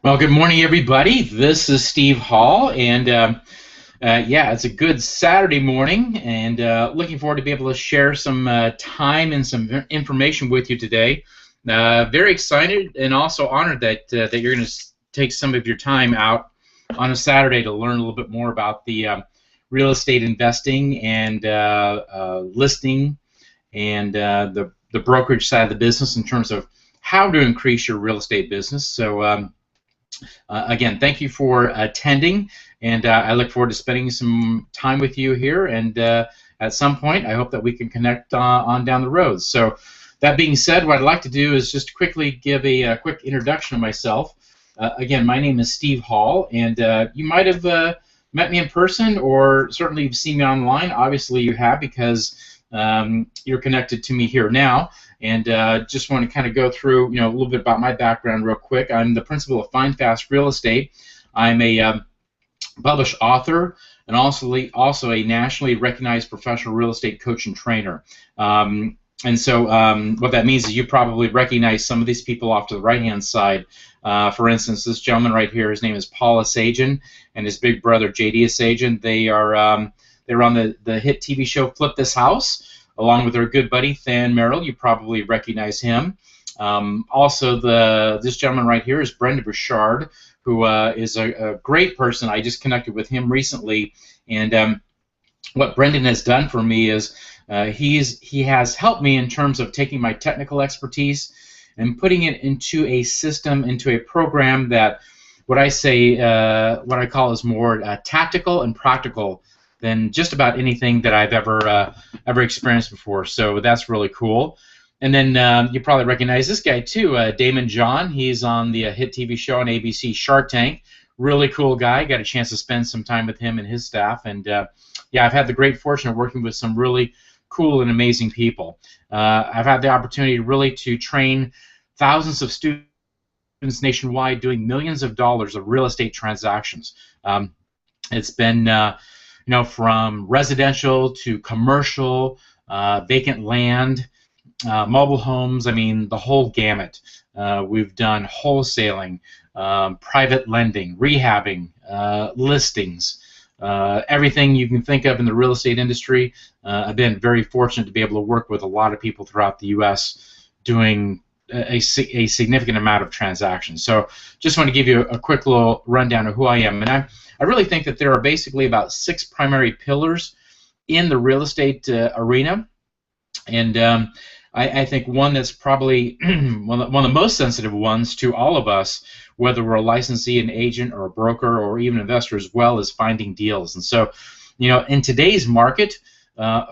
Well, good morning, everybody. This is Steve Hall, and yeah, it's a good Saturday morning, and looking forward to be able to share some time and some information with you today. Very excited and also honored that you're going to take some of your time out on a Saturday to learn a little bit more about the real estate investing and listing and the brokerage side of the business in terms of how to increase your real estate business. So. Again, thank you for attending, and I look forward to spending some time with you here. And at some point, I hope that we can connect on down the road. So, that being said, what I'd like to do is just quickly give a quick introduction of myself. Again, my name is Steve Hall, and you might have met me in person, or certainly you've seen me online. Obviously, you have because you're connected to me here now. And just want to kind of go through, a little bit about my background real quick. I'm the principal of Find Fast Real Estate. I'm a published author and also a nationally recognized professional real estate coach and trainer. And so what that means is you probably recognize some of these people off to the right-hand side. For instance, this gentleman right here, his name is Paul Asajan, and his big brother, J.D. Asajan. They're on the hit TV show Flip This House, along with their good buddy Than Merrill. You probably recognize him. Also, this gentleman right here is Brendan Burchard, who is a great person. I just connected with him recently, and what Brendan has done for me is he has helped me in terms of taking my technical expertise and putting it into a system, into a program that what I call is more tactical and practical than just about anything that I've ever experienced before. So that's really cool. And then you probably recognize this guy too, Damon John. He's on the hit TV show on ABC, Shark Tank. Really cool guy. Got a chance to spend some time with him and his staff. And yeah, I've had the great fortune of working with some really cool and amazing people. I've had the opportunity really to train thousands of students nationwide doing millions of dollars of real estate transactions. It's been from residential to commercial, vacant land, mobile homes, I mean, the whole gamut. We've done wholesaling, private lending, rehabbing, listings, everything you can think of in the real estate industry. I've been very fortunate to be able to work with a lot of people throughout the U.S. doing a significant amount of transactions. So just want to give you a quick little rundown of who I am. And I really think that there are basically about 6 primary pillars in the real estate arena. And I think one that's probably one of the most sensitive ones to all of us, whether we're a licensee, an agent, or a broker, or even investor as well, is finding deals. And so, in today's market,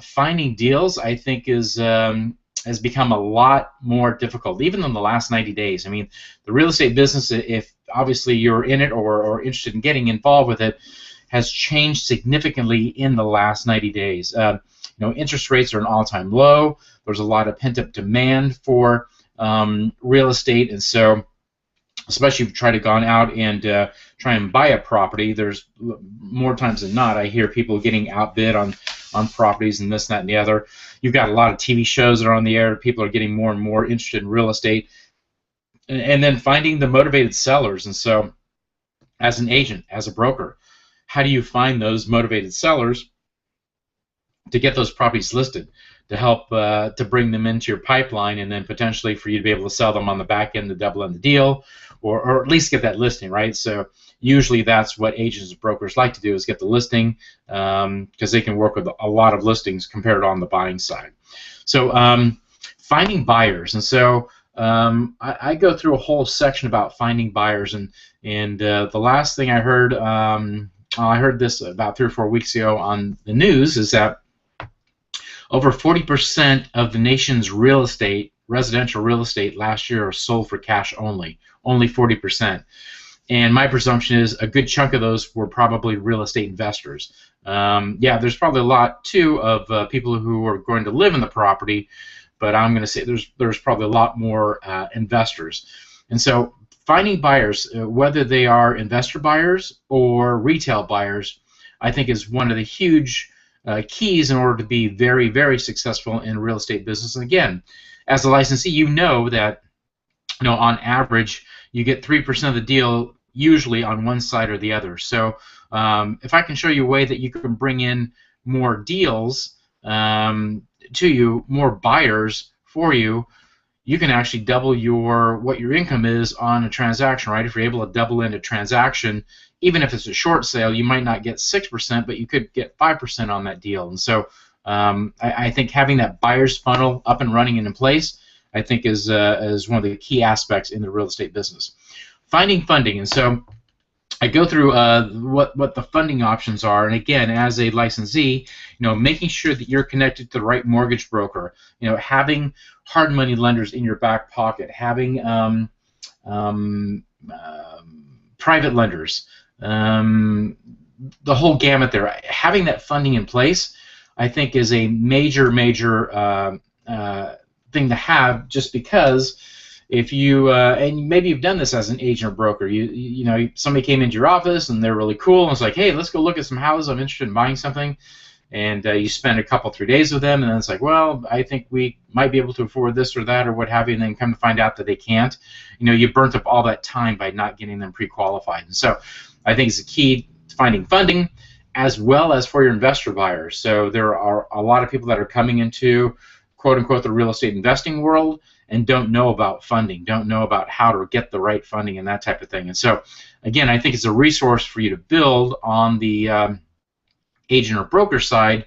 finding deals, I think, has become a lot more difficult, even in the last 90 days. I mean, the real estate business, if obviously you're in it or interested in getting involved with it, has changed significantly in the last 90 days. Interest rates are an all-time low. There's a lot of pent-up demand for real estate, and so especially if you try to go out and try and buy a property, there's more times than not I hear people getting outbid on properties and this, that, and the other. You've got a lot of TV shows that are on the air. People are getting more and more interested in real estate, and then finding the motivated sellers. And so, as an agent, as a broker, how do you find those motivated sellers to get those properties listed, to help to bring them into your pipeline, and then potentially for you to be able to sell them on the back end to double in the deal, or at least get that listing, right? So usually that's what agents and brokers like to do, is get the listing, because they can work with a lot of listings compared to on the buying side. So finding buyers, and so I go through a whole section about finding buyers, and the last thing I heard, I heard this about 3 or 4 weeks ago on the news, is that over 40% of the nation's residential real estate last year are sold for cash only 40%. And my presumption is a good chunk of those were probably real estate investors. Yeah, there's probably a lot, too, of people who are going to live in the property, but I'm going to say there's probably a lot more investors. And so finding buyers, whether they are investor buyers or retail buyers, I think is one of the huge keys in order to be very, very successful in real estate business. And again, as a licensee, you know that on average you get 3% of the deal usually on one side or the other. So if I can show you a way that you can bring in more deals to you, more buyers for you, you can actually double what your income is on a transaction, right? If you're able to double in a transaction, even if it's a short sale, you might not get 6%, but you could get 5% on that deal. And so I think having that buyer's funnel up and running and in place, I think is one of the key aspects in the real estate business. Finding funding, and so I go through what the funding options are, and again, as a licensee, making sure that you're connected to the right mortgage broker, having hard money lenders in your back pocket, having private lenders, the whole gamut there. Having that funding in place, I think, is a major thing to have, just because if you and maybe you've done this as an agent or broker, somebody came into your office and they're really cool and it's like, hey, let's go look at some houses, I'm interested in buying something, and you spend a couple, 3 days with them, and then it's like, well, I think we might be able to afford this or that or what have you, and then come to find out that they can't. You burnt up all that time by not getting them pre-qualified. And so I think it's the key to finding funding, as well as for your investor buyers. So there are a lot of people that are coming into quote-unquote the real estate investing world and don't know about funding, don't know about how to get the right funding and that type of thing. And so, again, I think it's a resource for you to build on the agent or broker side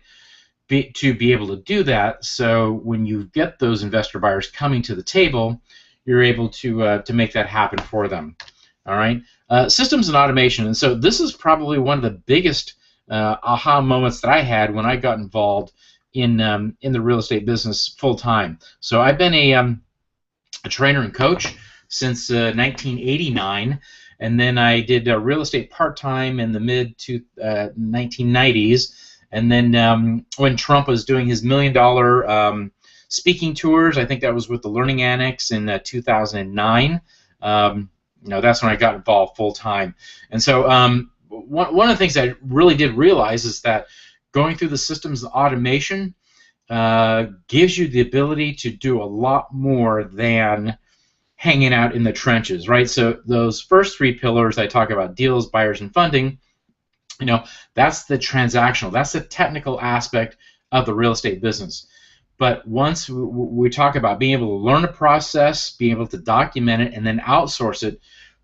to be able to do that. So when you get those investor buyers coming to the table, you're able to make that happen for them. All right, systems and automation. And so this is probably one of the biggest aha moments that I had when I got involved in the real estate business full time. So I've been a trainer and coach since 1989, and then I did real estate part-time in the mid-1990s, and then when Trump was doing his $1 million speaking tours, I think that was with the Learning Annex in 2009, that's when I got involved full-time. And so one of the things I really did realize is that going through the systems automation gives you the ability to do a lot more than hanging out in the trenches, right? So those first 3 pillars I talk about, deals, buyers, and funding, that's the transactional, that's the technical aspect of the real estate business. But once we talk about being able to learn a process, being able to document it, and then outsource it,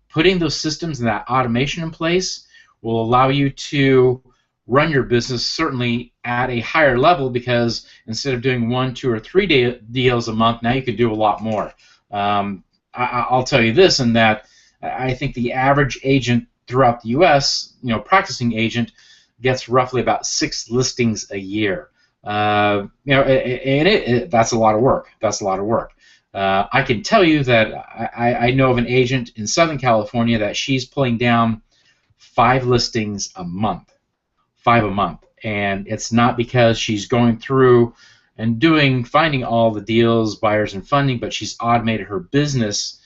putting those systems and that automation in place will allow you to run your business certainly at a higher level, because instead of doing 1, 2, or 3 deals a month, now you can do a lot more. I'll tell you this, and that I think the average agent throughout the U.S., practicing agent, gets roughly about 6 listings a year. And that's a lot of work. That's a lot of work. I can tell you that I know of an agent in Southern California that she's pulling down 5 listings a month. 5 a month, and it's not because she's going through and finding all the deals, buyers, and funding, but she's automated her business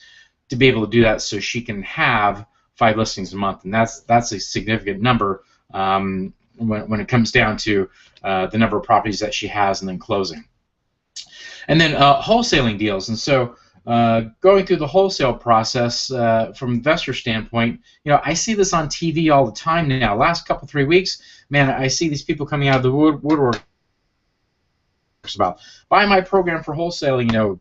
to be able to do that, so she can have 5 listings a month, and that's a significant number when it comes down to the number of properties that she has and then closing. And then wholesaling deals, and so going through the wholesale process from investor standpoint, I see this on TV all the time now. Last couple, 3 weeks, man, I see these people coming out of the woodwork about buy my program for wholesaling,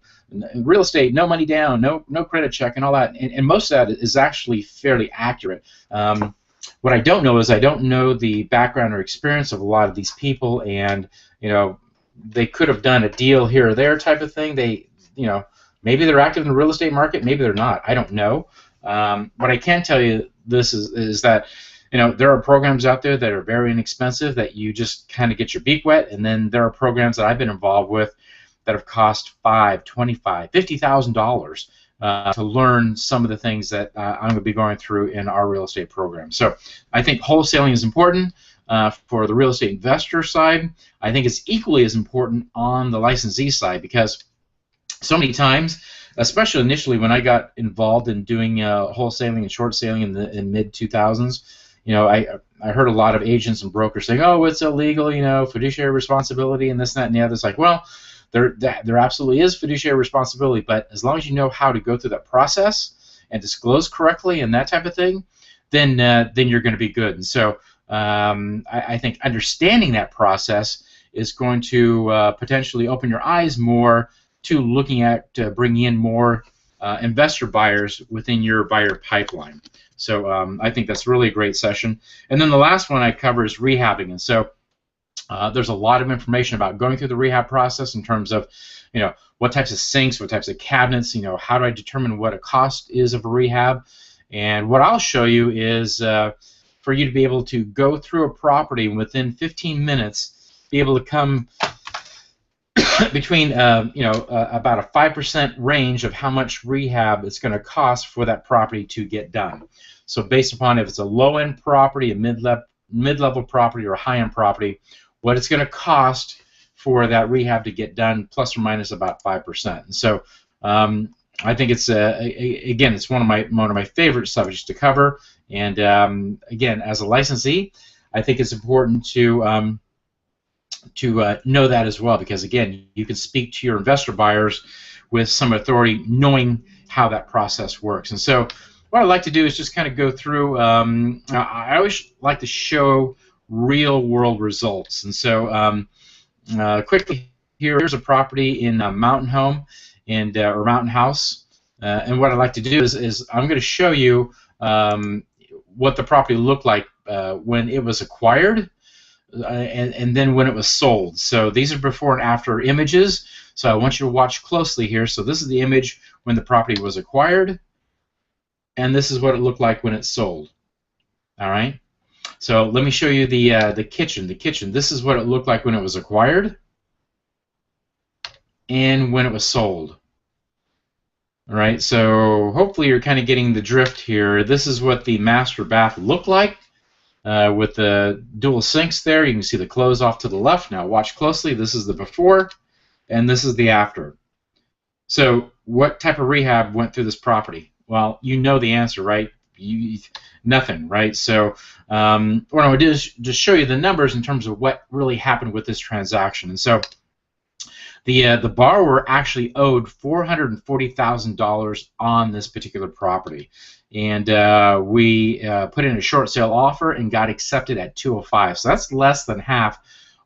real estate, no money down, no credit check, and all that. And most of that is actually fairly accurate. What I don't know is I don't know the background or experience of a lot of these people, and they could have done a deal here or there type of thing. Maybe they're active in the real estate market, maybe they're not. I don't know. What I can tell you this is that there are programs out there that are very inexpensive that you just kind of get your beak wet, and then there are programs that I've been involved with that have cost $5,000, $25,000, $50,000 to learn some of the things that I'm going to be going through in our real estate program. So I think wholesaling is important for the real estate investor side. I think it's equally as important on the licensee side, because so many times, especially initially when I got involved in doing wholesaling and short selling in mid-2000s, I heard a lot of agents and brokers saying, oh, it's illegal, fiduciary responsibility and this, that, and the other. It's like, well, there absolutely is fiduciary responsibility, but as long as you know how to go through that process and disclose correctly and that type of thing, then you're going to be good. And so I think understanding that process is going to potentially open your eyes more to looking at bringing in more investor buyers within your buyer pipeline. So I think that's really a great session. And then the last one I cover is rehabbing. And so there's a lot of information about going through the rehab process in terms of, what types of sinks, what types of cabinets, how do I determine what a cost is of a rehab. And what I'll show you is for you to be able to go through a property and within 15 minutes be able to come between about a 5% range of how much rehab it's going to cost for that property to get done. So based upon if it's a low-end property, a mid-level property, or a high-end property, what it's going to cost for that rehab to get done, plus or minus about 5%. And so I think it's again, it's one of my favorite subjects to cover. And again, as a licensee, I think it's important to know that as well, because again, you can speak to your investor buyers with some authority, knowing how that process works. And so what I like to do is just kind of go through. I always like to show real-world results. And so quickly, here's a property in Mountain Home and or Mountain House. And what I like to do is I'm going to show you what the property looked like when it was acquired. And then when it was sold. So these are before and after images. So I want you to watch closely here. So this is the image when the property was acquired, and this is what it looked like when it sold. All right. So let me show you the kitchen. The kitchen. This is what it looked like when it was acquired, and when it was sold. All right. So hopefully you're kind of getting the drift here. This is what the master bath looked like. With the dual sinks there. You can see the clothes off to the left. Now watch closely. This is the before, and this is the after. So what type of rehab went through this property? Well, you know the answer, right? Nothing, right? So what I'm going to do is just show you the numbers in terms of what really happened with this transaction. And so the borrower actually owed $440,000 on this particular property. And we put in a short sale offer and got accepted at $205,000. So that's less than half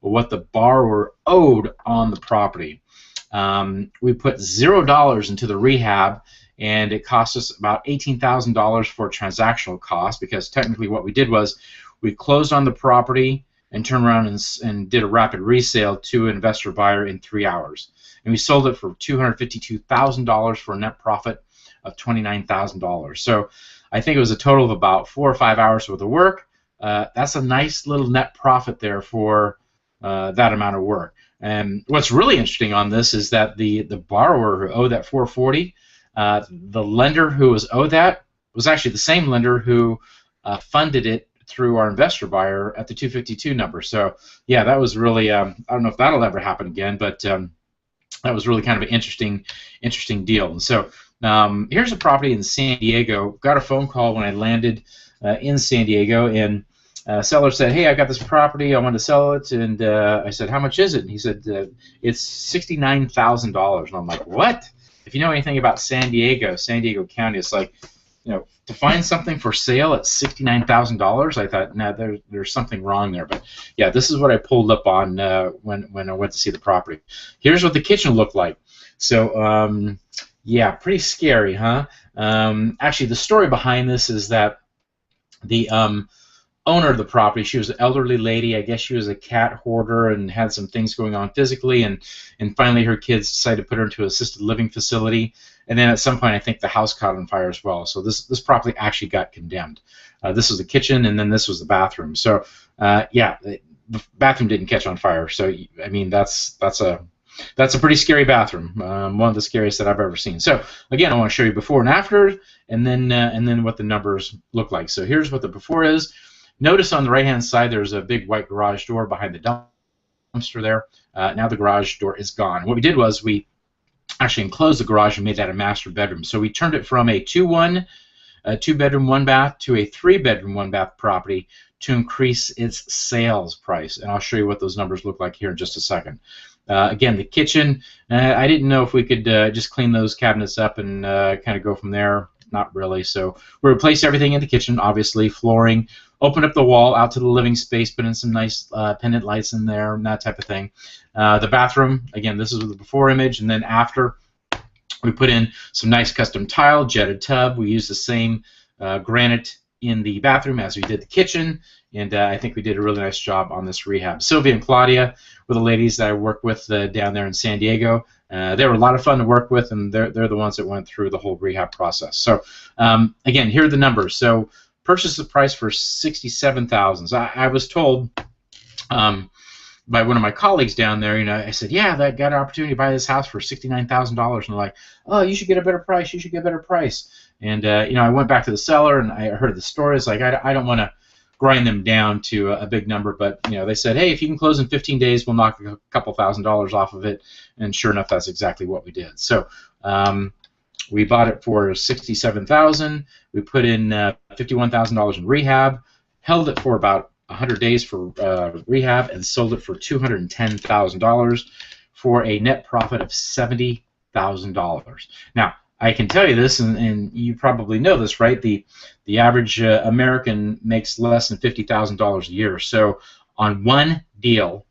of what the borrower owed on the property. We put $0 into the rehab, and it cost us about $18,000 for transactional costs, because technically what we did was we closed on the property and turned around and did a rapid resale to an investor buyer in 3 hours. And we sold it for $252,000 for a net profit of $29,000. So I think it was a total of about 4 or 5 hours worth of work. That's a nice little net profit there for that amount of work. And what's really interesting on this is that the borrower who owed that $440,000, the lender who was owed that was actually the same lender who funded it through our investor buyer at the $252,000 number. So yeah, that was really I don't know if that'll ever happen again, but that was really kind of an interesting deal. And so here's a property in San Diego. Got a phone call when I landed in San Diego, and seller said, "Hey, I got this property. I want to sell it." And I said, "How much is it?" And he said, "It's $69,000." And I'm like, "What?" If you know anything about San Diego County, it's like, to find something for sale at $69,000, I thought, no, there's something wrong there. But yeah, this is what I pulled up on when I went to see the property. Here's what the kitchen looked like. So yeah, pretty scary, huh? Actually, the story behind this is that the owner of the property, she was an elderly lady. I guess she was a cat hoarder and had some things going on physically, and finally her kids decided to put her into an assisted living facility. And then at some point, I think the house caught on fire as well. So this property actually got condemned. This was the kitchen, and then this was the bathroom. So yeah, the bathroom didn't catch on fire. So I mean, that's a pretty scary bathroom. One of the scariest that I've ever seen. So again, I want to show you before and after, and then what the numbers look like. So here's what the before is. Notice on the right-hand side, there's a big white garage door behind the dumpster there. Now the garage door is gone. What we did was we actually enclosed the garage and made that a master bedroom. So we turned it from a 2-1, 2-bedroom, 1-bath to a 3-bedroom, 1-bath property to increase its sales price. And I'll show you what those numbers look like here in just a second. Again, the kitchen, I didn't know if we could just clean those cabinets up and kind of go from there. not really. So we replaced everything in the kitchen, obviously, flooring, opened up the wall out to the living space, put in some nice pendant lights in there, and that type of thing. The bathroom, again, this is the before image, and then after, we put in some nice custom tile, jetted tub. We used the same granite in the bathroom as we did the kitchen, and I think we did a really nice job on this rehab. Sylvia and Claudia were the ladies that I worked with down there in San Diego. They were a lot of fun to work with, and they're the ones that went through the whole rehab process. So again, here are the numbers. So purchase the price for $67,000. I was told by one of my colleagues down there, I said, yeah, I got an opportunity to buy this house for $69,000. And they're like, oh, you should get a better price. You should get a better price. And, I went back to the seller, and I heard the story. It's like, I don't want to grind them down to a big number, but, they said, hey, if you can close in 15 days, we'll knock a couple $1,000s off of it. And sure enough, that's exactly what we did. So we bought it for $67,000. We put in $51,000 in rehab, held it for about 100 days for rehab, and sold it for $210,000 for a net profit of $70,000. Now, I can tell you this, and you probably know this, right? The average American makes less than $50,000 a year. So on one deal,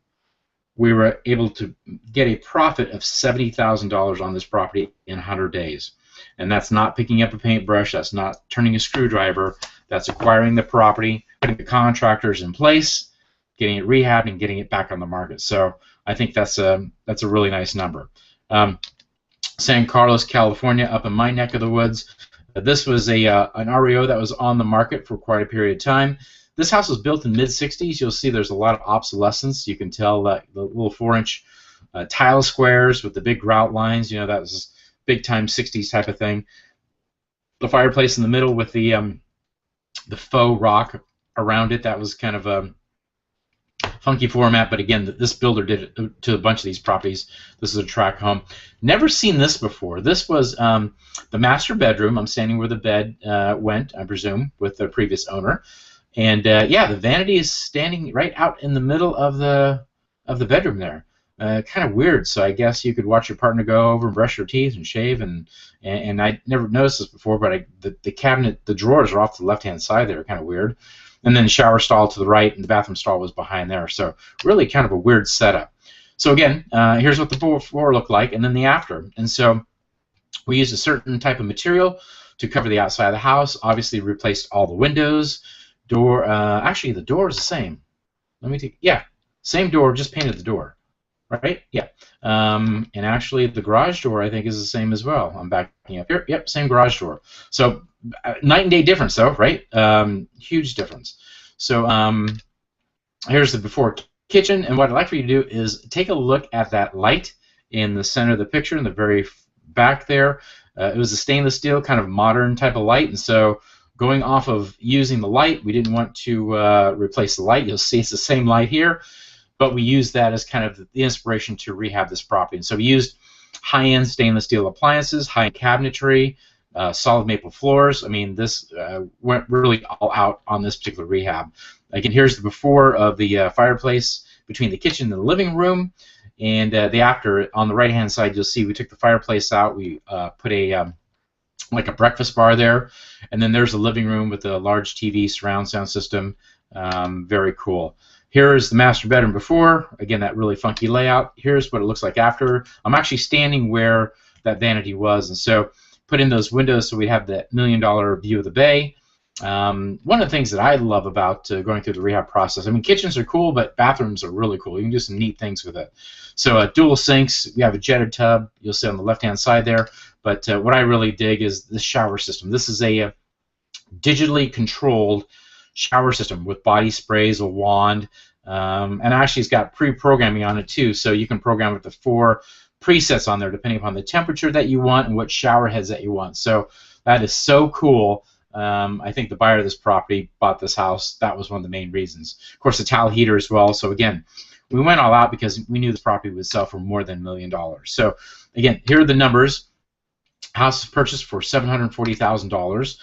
we were able to get a profit of $70,000 on this property in 100 days. And that's not picking up a paintbrush. That's not turning a screwdriver. That's acquiring the property, putting the contractors in place, getting it rehabbed, and getting it back on the market. So I think that's a really nice number. San Carlos, California, up in my neck of the woods. This was an REO that was on the market for quite a period of time. This house was built in mid-'60s. You'll see there's a lot of obsolescence. You can tell that the little 4-inch tile squares with the big grout lines, that was big-time 60s type of thing. The fireplace in the middle with the faux rock around it, that was kind of a funky format, but again, this builder did it to a bunch of these properties. This is a tract home. Never seen this before. This was the master bedroom. I'm standing where the bed went, I presume, with the previous owner. And yeah, the vanity is standing right out in the middle of the bedroom there. Kind of weird. So I guess you could watch your partner go over and brush their teeth and shave, and I never noticed this before, but the cabinet, the drawers are off to the left-hand side there, kind of weird. And then the shower stall to the right, and the bathroom stall was behind there. So really kind of a weird setup. So again, here's what the before looked like, and then the after. And so we used a certain type of material to cover the outside of the house. Obviously replaced all the windows. Door, actually the door is the same. Yeah, same door, just painted the door. Right? Yeah. And actually the garage door I think is the same as well. I'm backing up here. Yep, same garage door. So night and day difference though, right? Huge difference. So here's the before kitchen, and what I'd like for you to do is take a look at that light in the center of the picture in the very back there. It was a stainless steel kind of modern type of light, and so going off of using the light, we didn't want to replace the light. You'll see it's the same light here. But we used that as kind of the inspiration to rehab this property. And so we used high-end stainless steel appliances, high-end cabinetry, solid maple floors. I mean, this went really all out on this particular rehab. Again, here's the before of the fireplace between the kitchen and the living room. And the after, on the right-hand side, you'll see we took the fireplace out. We put like a breakfast bar there. And then there's the living room with a large TV surround sound system. Very cool. Here's the master bedroom before. Again, that really funky layout. Here's what it looks like after. I'm actually standing where that vanity was, and so put in those windows so we have that $1 million view of the bay. One of the things that I love about going through the rehab process, I mean, kitchens are cool, but bathrooms are really cool. You can do some neat things with it. So dual sinks. We have a jetted tub. You'll see on the left-hand side there. But what I really dig is the shower system. This is a digitally controlled shower system with body sprays, a wand, and actually it's got pre-programming on it too, so you can program with the 4 presets on there depending upon the temperature that you want and what shower heads that you want. So that is so cool. I think the buyer of this property bought this house. That was one of the main reasons. Of course, the towel heater as well. So again, we went all out because we knew this property would sell for more than $1 million. So again, here are the numbers. House was purchased for $740,000.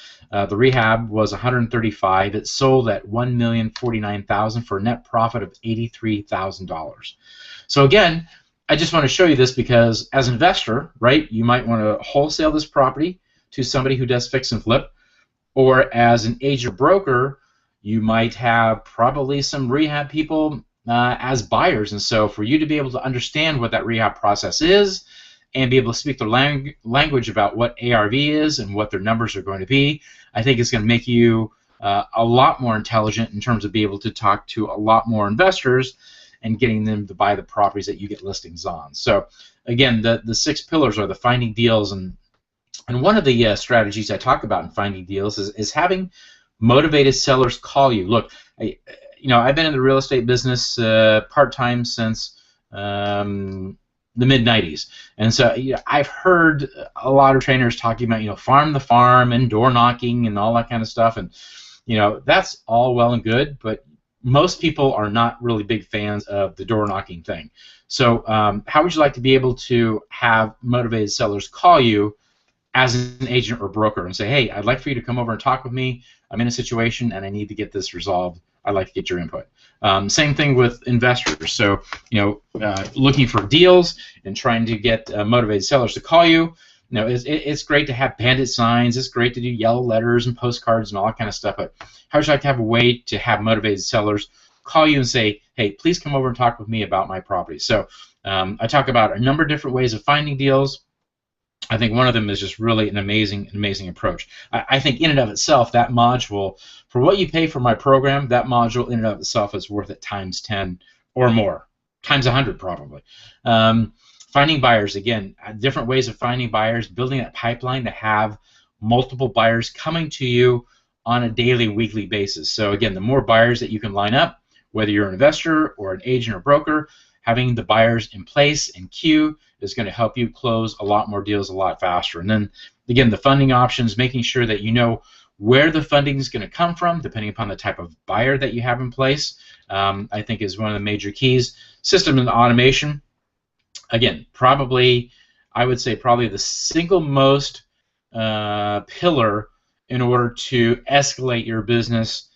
The rehab was $135,000. It sold at $1,049,000 for a net profit of $83,000. So again, I just want to show you this because as an investor, right, you might want to wholesale this property to somebody who does fix and flip, or as an agent or broker, you might have probably some rehab people as buyers. And so for you to be able to understand what that rehab process is and be able to speak their language about what ARV is and what their numbers are going to be, I think it's going to make you a lot more intelligent in terms of being able to talk to a lot more investors and getting them to buy the properties that you get listings on. So again, the 6 pillars are the finding deals, and one of the strategies I talk about in finding deals is having motivated sellers call you. Look, I've been in the real estate business part-time since the mid-90s, and so I've heard a lot of trainers talking about farm the farm and door knocking and all that kind of stuff, and that's all well and good, but most people are not really big fans of the door knocking thing. So how would you like to be able to have motivated sellers call you as an agent or broker and say, hey, I'd like for you to come over and talk with me. I'm in a situation and I need to get this resolved. I'd like to get your input. Same thing with investors. So, looking for deals and trying to get motivated sellers to call you. It's great to have bandit signs. It's great to do yellow letters and postcards and all that kind of stuff. But how would you like to have a way to have motivated sellers call you and say, hey, please come over and talk with me about my property? So I talk about a number of different ways of finding deals. I think one of them is just really an amazing approach. I think in and of itself, that module, for what you pay for my program, that module in and of itself is worth it times 10 or more, times 100 probably. Finding buyers, again, different ways of finding buyers, building that pipeline to have multiple buyers coming to you on a daily, weekly basis. So again, the more buyers that you can line up, whether you're an investor or an agent or broker, having the buyers in place in queue is going to help you close a lot more deals a lot faster. And then, again, the funding options, making sure that you know where the funding is going to come from, depending upon the type of buyer that you have in place, I think is one of the major keys. System and automation, again, I would say probably the single most pillar in order to escalate your business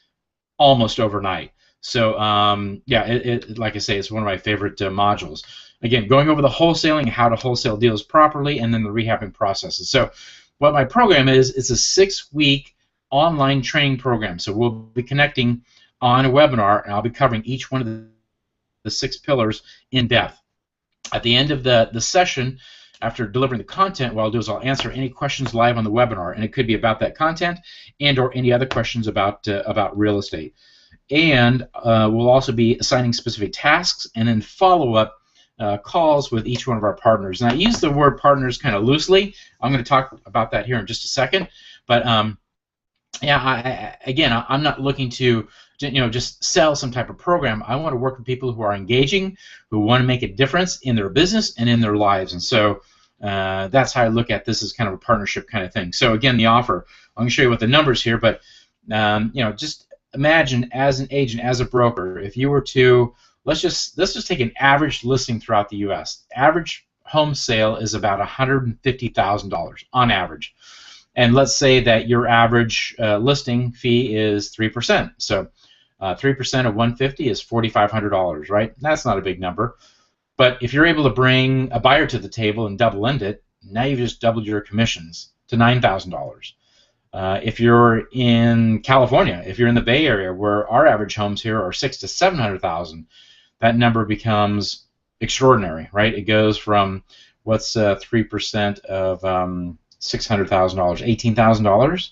almost overnight. So like I say, it's one of my favorite modules. Again, going over the wholesaling, how to wholesale deals properly, and then the rehabbing processes. So what my program is, it's a 6-week online training program. So we'll be connecting on a webinar, and I'll be covering each one of the 6 pillars in depth. At the end of the session, after delivering the content, what I'll do is I'll answer any questions live on the webinar, and it could be about that content and or any other questions about real estate. And we'll also be assigning specific tasks and then follow-up calls with each one of our partners. And I use the word partners kind of loosely. I'm going to talk about that here in just a second. But again, I'm not looking to just sell some type of program. I want to work with people who are engaging, who want to make a difference in their business and in their lives. And so that's how I look at this as kind of a partnership kind of thing. So again, the offer, I'm going to show you what the numbers here, but just imagine as an agent, as a broker, if you were to, let's just take an average listing throughout the U.S. Average home sale is about $150,000 on average. And let's say that your average listing fee is 3%. So 3% of 150 is $4,500, right? That's not a big number. But if you're able to bring a buyer to the table and double end it, now you've just doubled your commissions to $9,000. If you're in California, if you're in the Bay Area, where our average homes here are $600,000 to $700,000, that number becomes extraordinary, right? It goes from what's 3% of $600,000, $18,000.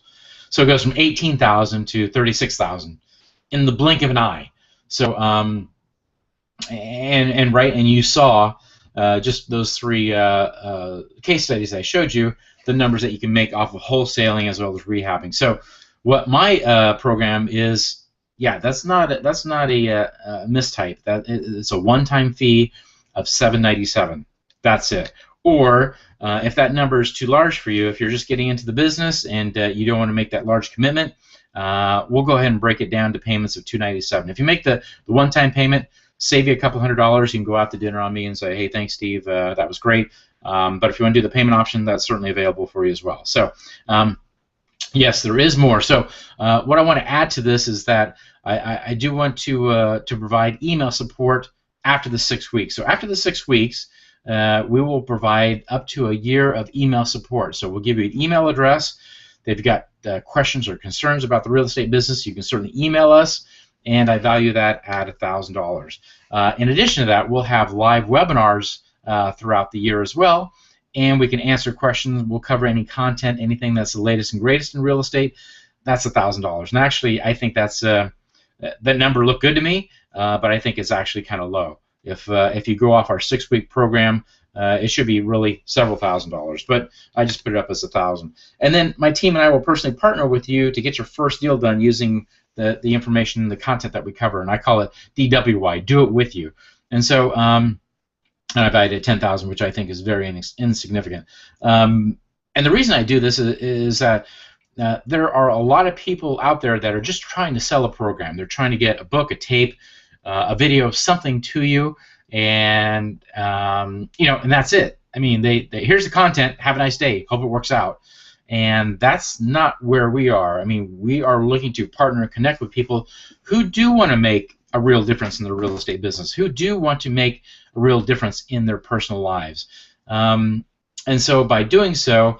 So it goes from $18,000 to $36,000 in the blink of an eye. So and you saw just those 3 case studies I showed you, the numbers that you can make off of wholesaling as well as rehabbing. So what my program is, that's not a mistype. It's a one-time fee of $797. That's it. Or if that number is too large for you, if you're just getting into the business and you don't want to make that large commitment, we'll go ahead and break it down to payments of $297. If you make the one-time payment, save you a couple $100, you can go out to dinner on me and say, hey, thanks, Steve, that was great. But if you want to do the payment option, that's certainly available for you as well. So yes, there is more. So what I want to add to this is that I do want to provide email support after the 6 weeks. So after the 6 weeks, we will provide up to a year of email support. So we'll give you an email address. If you've got questions or concerns about the real estate business, you can certainly email us, and I value that at $1,000. In addition to that, we'll have live webinars throughout the year as well, and we can answer questions. We'll cover any content, anything that's the latest and greatest in real estate. That's $1,000. And actually, I think that's that number looked good to me, but I think it's actually kind of low. If you go off our 6-week program, it should be really several $1,000s, but I just put it up as $1,000. And then my team and I will personally partner with you to get your first deal done using the information, the content that we cover, and I call it DWY, do it with you. And so, and I valued it at $10,000, which I think is very insignificant. And the reason I do this is that there are a lot of people out there that are just trying to sell a program. They're trying to get a book, a tape, a video, something to you, and and that's it. I mean, here's the content. Have a nice day. Hope it works out. And that's not where we are. I mean, we are looking to partner and connect with people who do want to make a real difference in the real estate business, who do want to make a real difference in their personal lives. And so by doing so,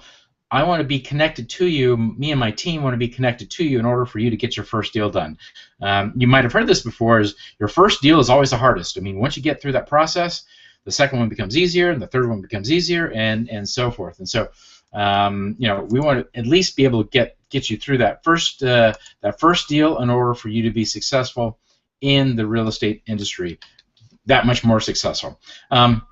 I want to be connected to you. Me and my team want to be connected to you in order for you to get your first deal done. You might have heard this before, is your first deal is always the hardest. I mean, once you get through that process, the second one becomes easier, and the third one becomes easier, and so forth. And so, we want to at least be able to get you through that first deal in order for you to be successful in the real estate industry, that much more successful. And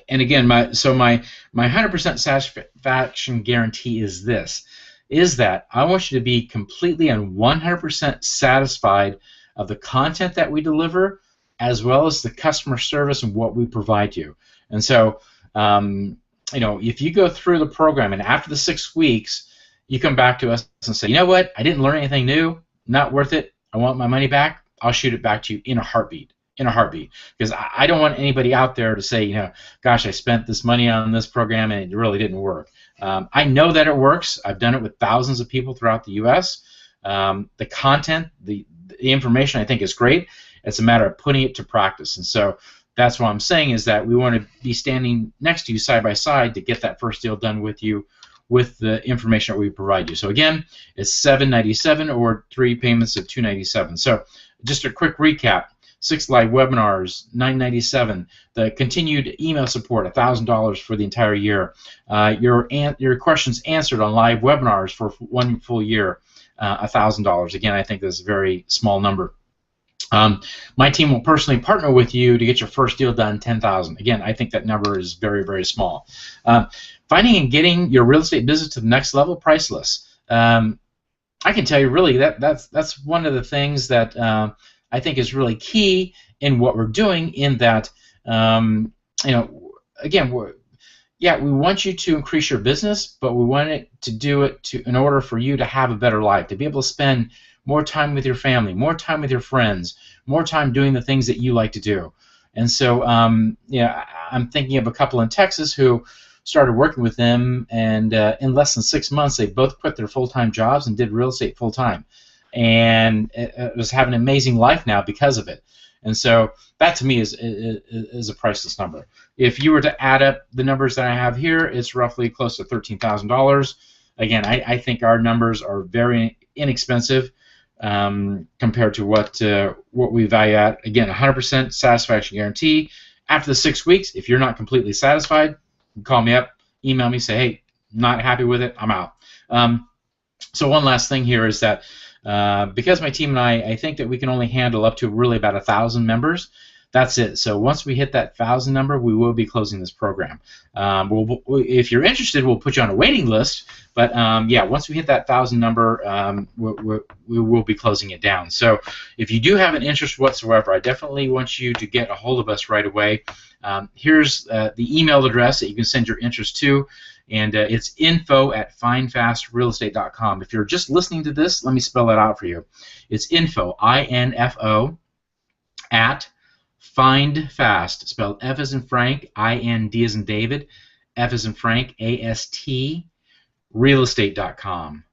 again, my 100% satisfaction guarantee is this: is that I want you to be completely and 100% satisfied of the content that we deliver, as well as the customer service and what we provide you. And so, if you go through the program and after the 6 weeks, you come back to us and say, you know what, I didn't learn anything new, not worth it, I want my money back, I'll shoot it back to you in a heartbeat. Because I don't want anybody out there to say, gosh, I spent this money on this program and it really didn't work. I know that it works. I've done it with thousands of people throughout the U.S. The content, the information, I think is great. It's a matter of putting it to practice. And so that's what I'm saying, is that we want to be standing next to you side by side to get that first deal done with you with the information that we provide you. So again, it's $797 or 3 payments of $297. So just a quick recap: 6 live webinars, $997. The continued email support, $1,000 for the entire year. Your questions answered on live webinars for 1 full year, $1,000. Again, I think that's a very small number. My team will personally partner with you to get your first deal done, $10,000. Again, I think that number is very, very small. Finding and getting your real estate business to the next level, priceless. I can tell you, really, that's one of the things that I think is really key in what we're doing. In that, again, we want you to increase your business, but we want it to do it in order for you to have a better life, to be able to spend more time with your family, more time with your friends, more time doing the things that you like to do. And so, I'm thinking of a couple in Texas who started working with them, and in less than 6 months, they both quit their full-time jobs and did real estate full-time, and it was having an amazing life now because of it. And so that to me is a priceless number. If you were to add up the numbers that I have here, it's roughly close to $13,000. Again, I think our numbers are very inexpensive compared to what we value at. Again, 100% satisfaction guarantee. After the 6 weeks, if you're not completely satisfied, call me up, email me, say, hey, not happy with it, I'm out. So one last thing here is that because my team and I think that we can only handle up to really about 1,000 members. That's it. So once we hit that 1,000 number, we will be closing this program. If you're interested, we'll put you on a waiting list. But once we hit that 1,000 number, we will be closing it down. So if you do have an interest whatsoever, I definitely want you to get a hold of us right away. Here's the email address that you can send your interest to, and it's info@findfastrealestate.com. If you're just listening to this, let me spell that out for you. It's info, I-N-F-O, at FindFast, spelled F as in Frank, I-N-D as in David, F as in Frank, A-S-T, realestate.com.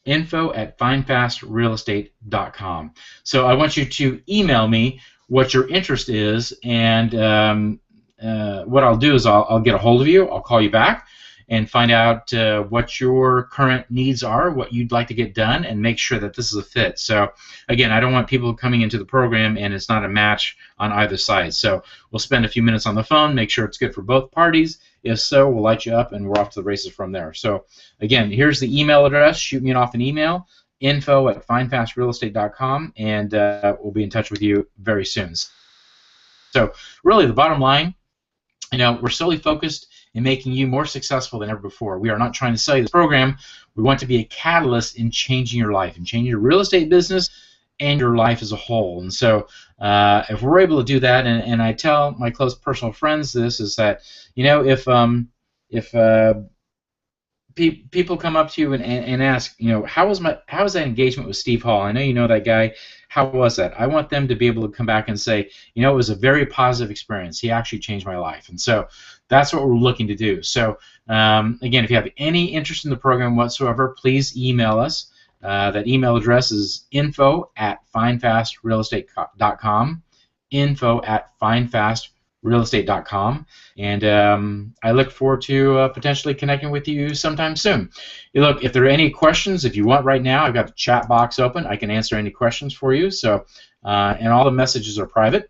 info@findfastrealestate.com. So I want you to email me what your interest is, and what I'll do is I'll get a hold of you. I'll call you back and find out what your current needs are, what you'd like to get done, and make sure that this is a fit. So again, I don't want people coming into the program and it's not a match on either side. So we'll spend a few minutes on the phone, make sure it's good for both parties. If so, we'll light you up and we're off to the races from there. So again, here's the email address. Shoot me off an email, info@findfastrealestate.com, and we'll be in touch with you very soon. So really, the bottom line, we're solely focused in making you more successful than ever before. We are not trying to sell you this program. We want to be a catalyst in changing your life, and changing your real estate business and your life as a whole. And so if we're able to do that, and I tell my close personal friends this, is that, if people come up to you and ask, how was that engagement with Steve Hall? I know you know that guy. How was that? I want them to be able to come back and say, it was a very positive experience. He actually changed my life. And so that's what we're looking to do. So again, if you have any interest in the program whatsoever, please email us. That email address is info@findfastrealestate.com, info@findfastrealestate.com, and I look forward to potentially connecting with you sometime soon. Look, if there are any questions, if you want right now, I've got the chat box open. I can answer any questions for you. So, and all the messages are private,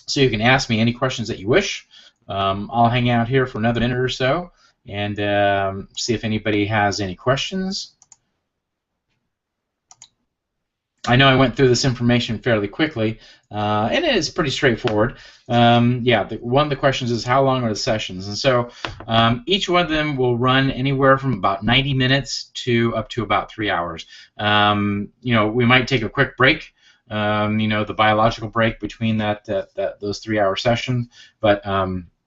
so you can ask me any questions that you wish. I'll hang out here for another minute or so and see if anybody has any questions. I know I went through this information fairly quickly, and it is pretty straightforward. Yeah, one of the questions is how long are the sessions, and so each one of them will run anywhere from about 90 minutes to up to about 3 hours. We might take a quick break, the biological break between those 3-hour sessions, but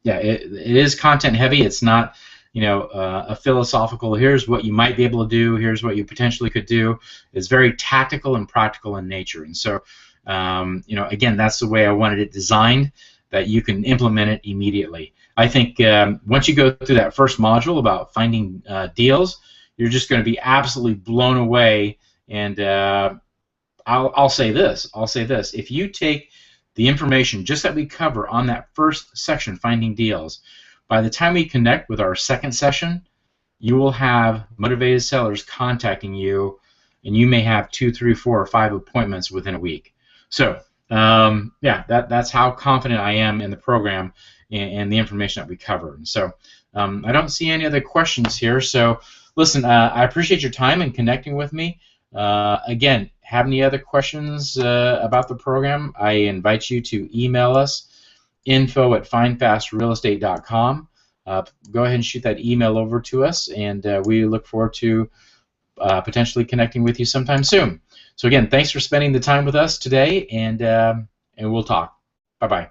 yeah, it is content heavy. It's not a philosophical, here's what you might be able to do, here's what you potentially could do. It's very tactical and practical in nature. And so, again, that's the way I wanted it designed, that you can implement it immediately. I think once you go through that first module about finding deals, you're just going to be absolutely blown away. And I'll say this. If you take the information just that we cover on that first section, finding deals, by the time we connect with our second session, you will have motivated sellers contacting you, and you may have 2, 3, 4, or 5 appointments within a week. So, yeah, that's how confident I am in the program and the information that we cover. And so, I don't see any other questions here. So, listen, I appreciate your time and connecting with me. Again, have any other questions about the program? I invite you to email us, info@findfastrealestate.com. Go ahead and shoot that email over to us, and we look forward to potentially connecting with you sometime soon. So again, thanks for spending the time with us today, and we'll talk. Bye-bye.